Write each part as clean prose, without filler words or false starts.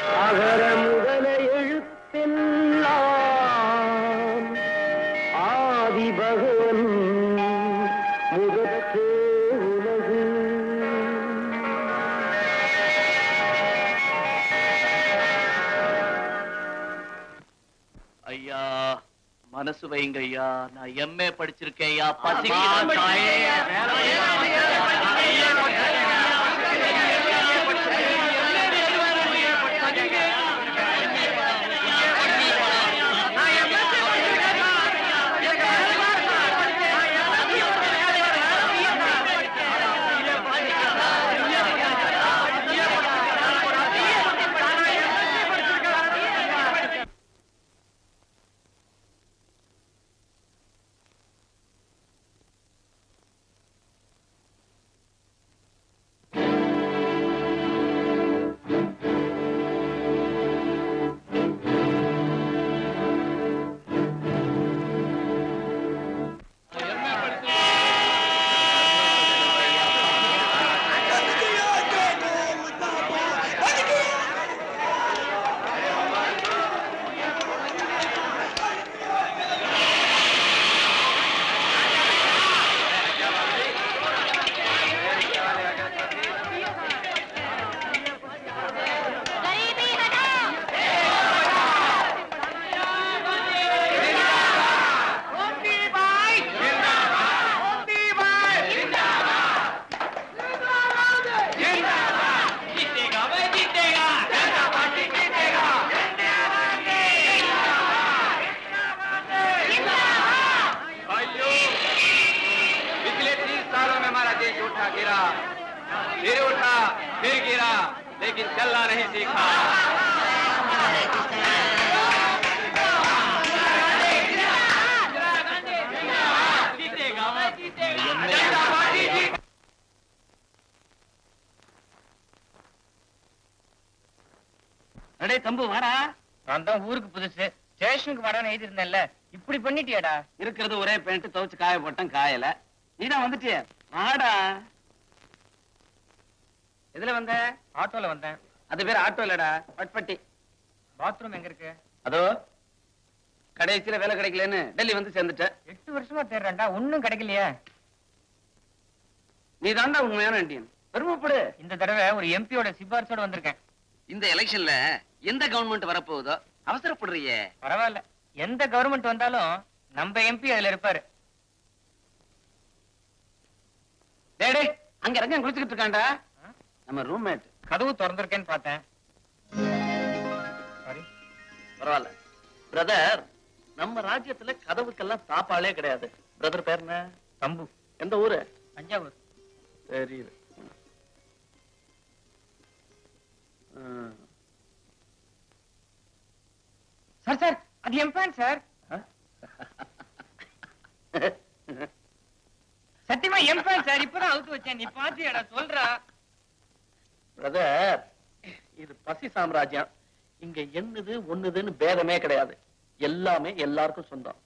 அகர முதல எழுத்தெல்லாம் ஆதிபகவன் முதற்றே உலகு. ஐயா மனசு வைங்க ஐயா, நான் எம்ஏ படிச்சிருக்கேன் ஐயா. फिर उठा फिर गिरा लेकिन चलना नहीं सीखा। அடே தம்பு வாடா. நான் தான் ஊருக்கு புதுசு, ஸ்டேஷனுக்கு வரேன்னு எழுதி இருந்தேன்ல, இப்படி பண்ணிட்டியாடா? இருக்கிறது ஒரே பேண்ட், துவைச்சு காய போட்டேன், காயல. நீதான் வந்துட்டிய, வாடா. எதுல வந்த? ஆட்டோல வந்தேன். அது பேர் ஆட்டோ இல்லடா, பட்பட்டி. பாத்ரூம் எங்க இருக்கு? அதோ கடைசியில வேலை கிடைக்கலன்னு டெல்லி வந்து சேர்ந்துட்டேன். 8 வருஷமா தேடுறேன்டா, ஒண்ணும் கிடைக்கலையே. நீ தாண்டா உண்மையான இந்தியன், பெருமைப்படு. இந்த தடவை ஒரு எம்பியோட சிபாரிசோட வந்திருக்கேன். இந்த எலெக்ஷன்ல எந்த கவர்மெண்ட் வரப்போகுதோ அவசரப்படுறியே. பரவாயில்ல, எந்த கவர்மெண்ட் வந்தாலும் நம்ம எம்பி அதுல இருப்பாரு. டேடே, அங்க ரங்கம் குளிச்சுக்கிட்டு இருக்காண்டா, நம்ம ரூம்மேட். கதவு திறந்திருக்கேன்னு பார்த்தேன். பரவாயில்ல பிரதர், நம்ம ராஜ்யத்துல கதவுக்கெல்லாம் தாப்பாளே கிடையாது. பிரதர் பேர் என்ன? தம்பு. எந்த ஊரு? தஞ்சாவூர். தெரியுது. சார் சார், அது என் பேன் சார். சத்தியமா என் பேன் சார், இப்பதான் அவுத்து வச்சேன். நீ பாத்தியாடா? சொல்றா பிரதர். இது பசி சாம்ராஜ்யம். இங்க என்னது ஒண்ணுதுன்னு பேதமே கிடையாது. எல்லாமே எல்லாருக்கும் சொந்தம்.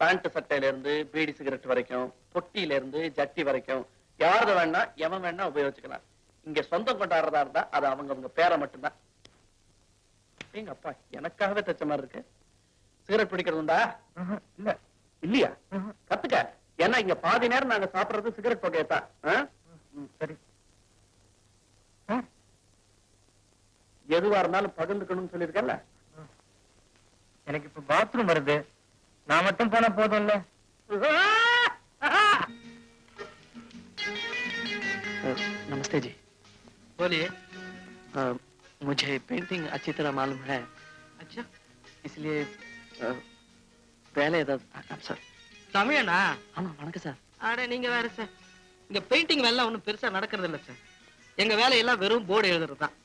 பேண்ட் சட்டையில இருந்து பீடி சிகரெட் வரைக்கும், பொட்டியில இருந்து ஜட்டி வரைக்கும், யாரது வேணா எவன் வேணா உபயோகிச்சுக்கலாம். இங்க சொந்தம் கொண்டாடுறதா இருந்தா அது அவங்க பேரை மட்டும்தான். எங்க அப்பா எனக்காகவே தச்ச மாதிரி இருக்கு. சிகரெட் பிடிக்கிறதுண்டா? இல்ல. இல்லையா? கத்துக்க. ஏன்னா இங்க பாதி நேரம் நாங்க சாப்பிடுறது சிகரெட் புகையத்தான். சரி, எதுவா இருந்தாலும் பகிர்ந்துக்கணும்னு சொல்லிருக்கல. எனக்கு இப்ப பாத்ரூம் வருது, நான் மட்டும் போனா போதும்ல. नमस्ते जी। बोलिए। मुझे पेंटिंग अच्छी तरह मालूम है। अच्छा, इसलिए पहले சார். தமிழனா? ஆமா, வணக்கம் சார். அட நீங்க வேற சார். இங்க பெயிண்டிங் வேலை ஒண்ணும் பெருசா நடக்கிறது இல்ல சார். எங்க வேலையெல்லாம் வெறும் போர்டு எழுதுறது தான்.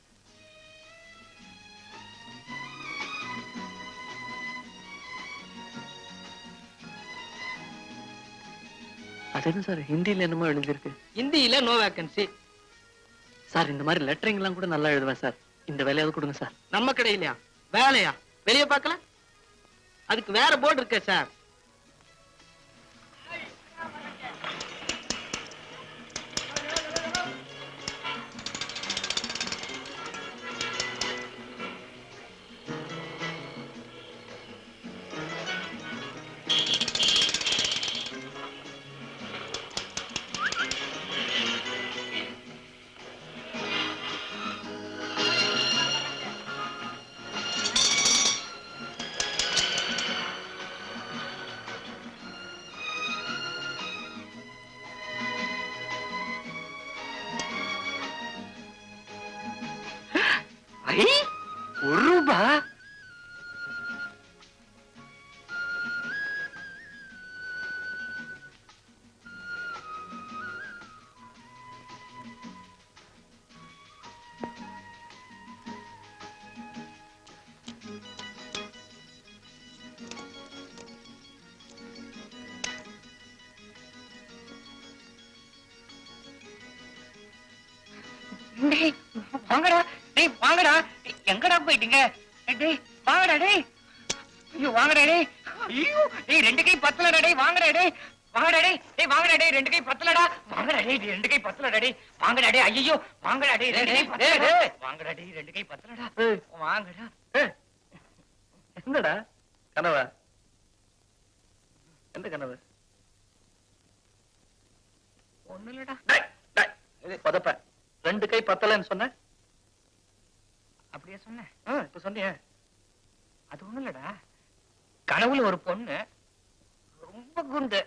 அது என்ன சார், ஹிந்தியில என்னமோ எழுதிருக்கு? ஹிந்தியில நோ வேக்கன்சி சார். இந்த மாதிரி லெட்டரிங் எல்லாம் கூட நல்லா எழுதுவேன் சார். இந்த வேலையாவது கொடுங்க சார். நம்ம கடையிலயா? வேலையா? வெளியே பார்க்கல? அதுக்கு வேற போர்டு இருக்கே சார். ₹1 வாங்கடா டேய் வாங்கடா எங்கடா போயிட்டீங்க டேய் வாங்கடா டேய் ஐயோ வாங்கடா டேய் ஐயோ டேய் ரெண்டு கை பத்தலடா டேய் வாங்கடா டேய் வாங்கடா டேய் டேய் வாங்கடா டேய் ரெண்டு கை பத்தலடா வாங்கடா டேய் ரெண்டு கை பத்தலடா டேய் வாங்கடா டேய் ஐயோ வாங்கடா டேய் ரெண்டு கை பத்தலடா வாங்கடா டேய் ரெண்டு கை பத்தலடா வாங்கடா என்னடா கனவா? எந்த கனவு? ஒண்ணு இல்லடா பதப்ப ரெண்டு கை பத்தலன்னு சொன்ன. அப்படியே சொன்னேன். இப்ப சொன்னிய. அது ஒண்ணு இல்லடா, கனவுல ஒரு பொண்ணு ரொம்ப குண்டு,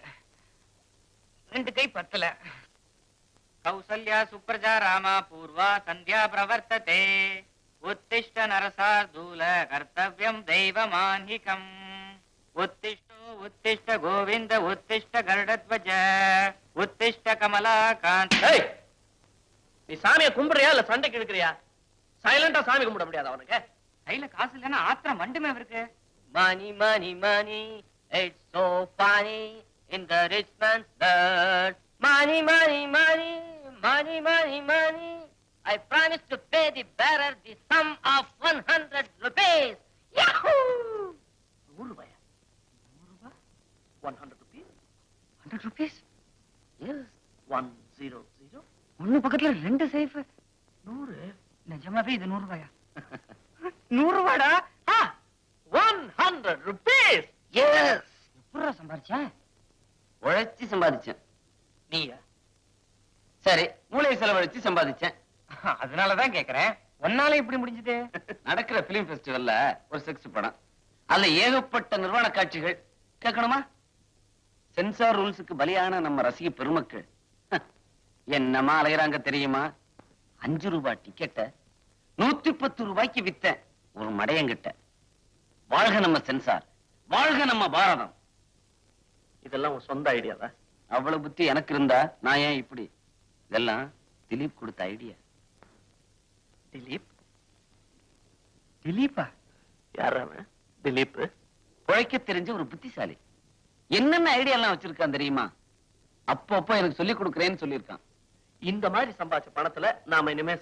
ரெண்டு கை பத்தல. கௌசல்யா சுப்ரஜா ராமா பூர்வா சந்தியா பிரவர்த்ததே உத்திஷ்ட நரசார்தூல கர்த்தவ்யம் தெய்வமான்ஹிகம் உத்திஷ்டோ உத்திஷ்ட கோவிந்த உத்திஷ்ட கருடத்வஜ உத்திஷ்ட கமலாகாந்த். நீ சாமியை கும்பிடுறியா இல்ல சண்டைக்கு எடுக்கிறியா? சைலண்டா சாமி கும்பிட முடியாது அவனுக்கு. கையில காசு இல்லைன்னா ஆத்திரம் மண்டுமே இருக்கு. Money, money, money, it's so funny in the rich man's dirt. Money, money, money, money, money, money. I promise to pay the bearer the sum of 100 rupees. Yahoo! 100 ரூபாயா? 100 rupees? 100 rupees? Yes. 100. ஒண்ணு பக்கத்துல ரெண்டு safe. 100. நிஜமாவே இது 100 ரூபாயா? 100 ரூபாடா? 100 rupees. Yes. எப்படிடா சம்பாரிச்ச? உழைச்சி சம்பாதிச்சேன். நீயா? சரி, மூளை செலவழிச்சு சம்பாதிச்சேன். அதனாலதான் கேக்குறேன், ஒன்னால இப்படி முடிஞ்சது? நடக்கிற பிலிம் ஃபெஸ்டிவல்ல ஒரு செக்ஸ் படம், அதுல ஏகப்பட்ட நிர்வாண காட்சிகள். கேட்கணுமா? சென்சார் ரூல்ஸுக்கு பலியான நம்ம ரசிக பெருமக்கள் என்னமா அலையறாங்க தெரியுமா? 5 ரூபாய் டிக்கெட்ட 110 ரூபாய்க்கு வித்தேன் ஒரு மடையங்கிட்ட. வாழ்க நம்ம சென்சார், வாழ்க நம்ம பாரதம். இதெல்லாம் உன் சொந்த ஐடியாவா? அவ்வளவு புத்தி எனக்கு இருந்தா நான் ஏன் இப்படி? இதெல்லாம் திலீப் கொடுத்த ஐடியா. திலீப்? திலீப்பா? யார் அவன்? திலீப் உழைக்க தெரிஞ்ச ஒரு புத்திசாலி. என்னென்ன ஐடியா எல்லாம் வச்சிருக்கான் தெரியுமா? அப்பப்போ எனக்கு சொல்லி கொடுக்கறேன்னு சொல்லியிருக்கான். இந்த மாதிரி சம்பாதிச்ச பணத்துல நாம இனிமே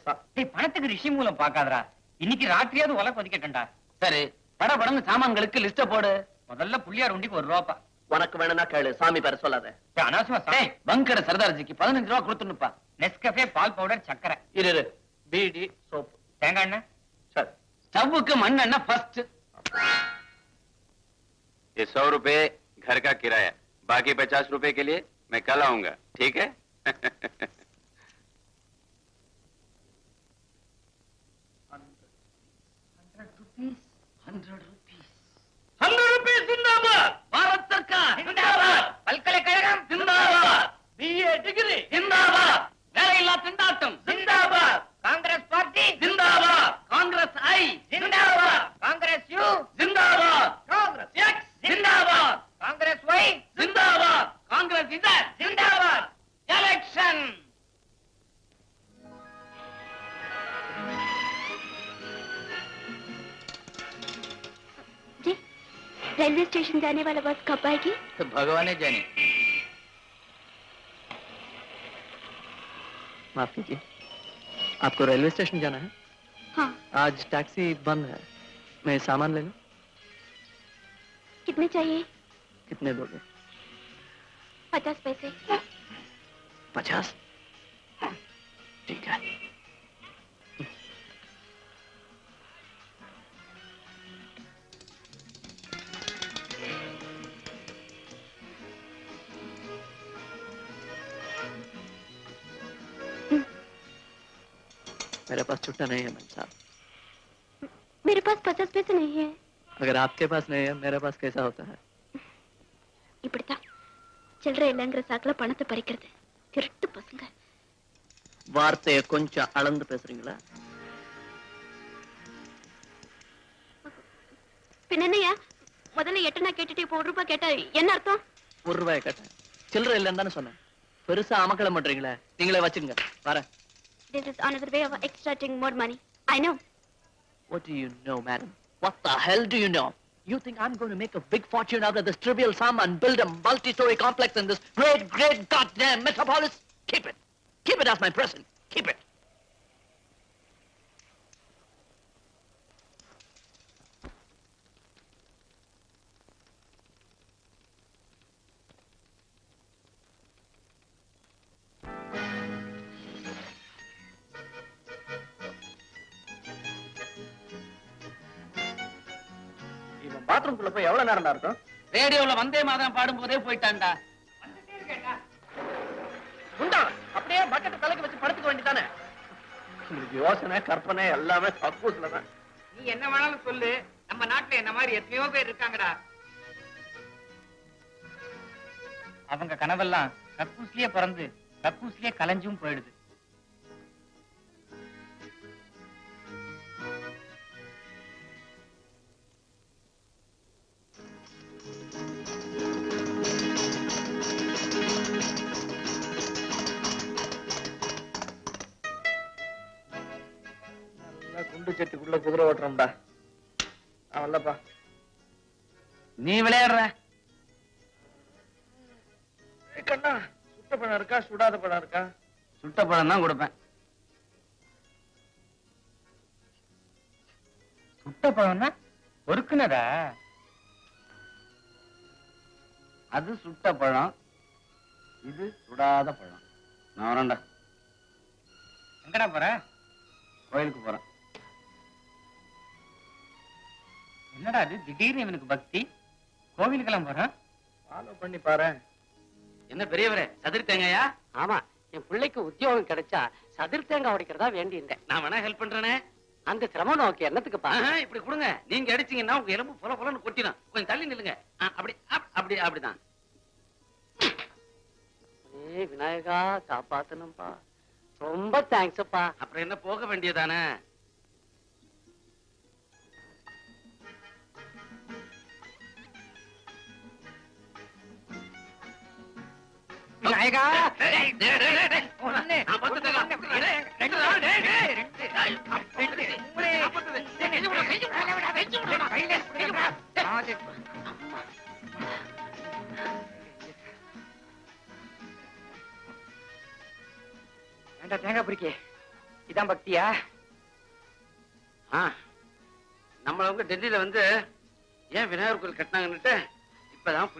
பணத்துக்கு ரிஷி மூலம் பாக்காதரா, இன்னைக்கு ராத்திரியாவது உலக கொதிக்கட்டா. சரி, படபடன்னு சாமான்களுக்கு லிஸ்ட போடு. முதல்ல புள்ளியார் உண்டிக்கு 1 ரூபா. உனக்கு வேணும்னா கேளு, சாமி பேர சொல்லாத. அனாவசியமா பங்கட சர்தார்ஜிக்கு 15 ரூபா கொடுத்துனுப்பா. நெஸ்கஃபே, பால் பவுடர், சக்கரை. இரு, பீடி, சோப்பு, தேங்காய் எண்ணெய். சரி, ஸ்டவ்வுக்கு மண்ணெண்ணெய் ஃபர்ஸ்ட். ये 100 रुपए घर का किराया, बाकी 50 रुपए के लिए मैं कल आऊंगा, ठीक है? 100 rupees जिंदाबाद. भारत सरकार जिंदाबाद. பல்கலைக்கழகம் जिंदाबाद. BA डिग्री जिंदाबाद. வேலையில்லா திண்டாட்டம் जिंदाबाद. காங்கிரஸ் பார்ட்டி जिंदाबाद. காங்கிரஸ் ஐ जिंदाबाद. காங்கிரஸ் யூ जिंदाबाद. காங்கிரஸ் எக்ஸ் जिंदाबाद. காங்கிரஸ் ஒய் जिंदाबाद. காங்கிரஸ் இசட் जिंदाबाद. எலெக்ஷன். जी, रेलवे स्टेशन जाने वाला बस कब आएगी? तो भगवान जाने. माफ कीजिए, आपको रेलवे स्टेशन जाना है? हाँ। आज टैक्सी बंद है, मैं सामान ले लूं? कितने चाहिए? कितने दोगे? 50 पैसे। 50? ठीक है. मेरे पास छुट्टा नहीं है मैम साहब. मेरे पास 50 पैसे नहीं है. अगर आपके पास नहीं है, मेरे पास कैसा होता है? இப்படித்தான் சில்லறை இல்லைங்கிற சாக்குல பணத்தை பறிக்கிறது திருட்டு பசங்க. வார்த்தையை கொஞ்சம் அளந்து பேசுறீங்களா? பின்ன என்னையா முதல்ல 8 கேட்டுட்டு இப்போ 1 ரூபாய் கேட்டா என்ன அர்த்தம்? 1 ரூபாய் கேட்டேன், சில்லறை இல்லைன்னு தானே சொன்னேன். பெருசா அமக்கலம் பண்றீங்களே, நீங்களே வச்சுங்க. வரேன். This is another way of extracting more money. I know. What do you know, madam? What the hell do you know? You think I'm going to make a big fortune out of this trivial sum and build a multi-story complex in this great goddamn metropolis? Keep it. Keep it as my present. Keep it. இவன் பாத்ரூம்குள்ள போய் எவ்வளவு நேரம் இருக்கும்? ரேடியோல வந்தே மாதம் பாடும் போதே போயிட்டான்டா. உண்டா அப்படியே பக்கெட் தலைக்கு வச்சு படுத்துக்க வேண்டியதானே. உங்களுக்கு யோசனை கற்பனை எல்லாமே கக்கூஸ்ல தான். நீ என்ன வேணாலும் சொல்லு, நம்ம நாட்டுல என்ன மாதிரி எத்தனையோ பேர் இருக்காங்கடா. அவங்க கனவெல்லாம் கக்கூஸ்லயே பிறந்து கக்கூஸ்லயே கலைஞ்சும் போயிடுது. குண்டு செட்டுக்குள்ள குதிரை ஓட்டுறோம்டா. அவன்லப்பா நீ விளையாடுற கண்ணா. சுட்ட பழம் இருக்கா சுடாத பழம் இருக்கா? சுட்ட பழம் தான் கொடுப்பேன். சுட்ட பழம்னா ஒருக்குனதா? அது சுட்ட பழம், இது சுடாத பழம். நான் வரேன்டா. எங்கடா போற? கோயிலுக்கு போறேன். என்னடா அது திடீர்னு இவனுக்கு பக்தி? கோவிலுக்கெல்லாம் போறான். ஃபாலோ பண்ணி பாரு. என்ன பெரியவரே, சதுர் தேங்காயா? ஆமா, என் பிள்ளைக்கு உத்தியோகம் கிடைச்சா சதுர் தேங்காய் உடைக்கிறதா வேண்டியிருந்தேன். நான் வேணா ஹெல்ப் பண்றேனே. அந்த சிரமம் நோக்கி என்னத்துக்குப்பா? இப்படி கொடுங்க. நீங்க அடிச்சீங்கன்னா உங்க எலும்பு பொல பொலன்னு கொட்டிடும். கொஞ்சம் தள்ளி நில்லுங்க. அப்படி அப்படி அப்படிதான். ஏ விநாயகா, காப்பாத்தணும்பா. ரொம்ப தேங்க்ஸ்ப்பா. அப்புறம் என்ன, போக வேண்டியதானே? விநாயகா, ஏண்டா தேங்காய் பிடிக்க, இதான் பக்தியா? நம்மளவங்க டெல்லியில வந்து ஏன் விநாயகர் கோயில் கட்டினாங்கன்னுட்டு இப்பதான்